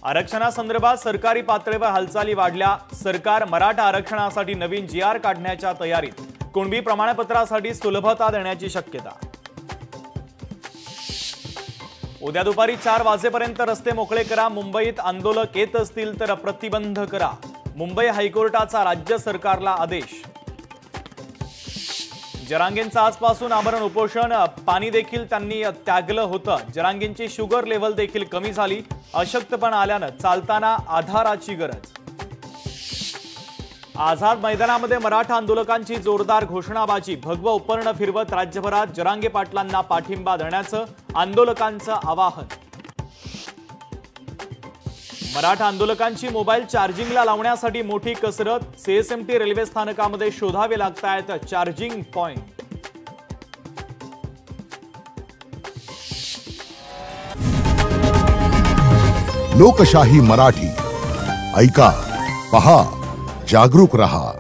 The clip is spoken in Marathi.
आरक्षणासंदर्भात सरकारी पातळीवर हालचाली वाढल्या। सरकार मराठा आरक्षणासाठी नवीन जीआर काढण्याच्या तयारीत। कुणबी प्रमाणपत्रासाठी सुलभता देण्याची शक्यता। उद्या दुपारी 4 वाजेपर्यंत रस्ते मोकळे करा। मुंबईत आंदोलक येत असतील तर प्रतिबंध करा। मुंबई हायकोर्टाचा राज्य सरकारला आदेश। जरांगेंचं आजपासून आमरण उपोषण। पाणी देखील त्यांनी त्यागलं होतं। जरांगेंची शुगर लेव्हल देखील कमी झाली। अशक्तपणा आल्यानं चालताना आधाराची गरज। आझाद मैदानामध्ये मराठा आंदोलकांची जोरदार घोषणाबाजी। भगवं उपकरण फिरवत राज्यभरात जरांगे पाटलांना पाठिंबा देण्याचं आंदोलकांचं आवाहन। मराठा आंदोलकांची मोबाईल चार्जिंगला लावण्यासाठी मोठी कसरत। सीएसएमटी रेल्वे स्थानकामध्ये शोधावे लागतायत चार्जिंग पॉइंट। लोकशाही मराठी ऐका, पहा, जागरूक रहा।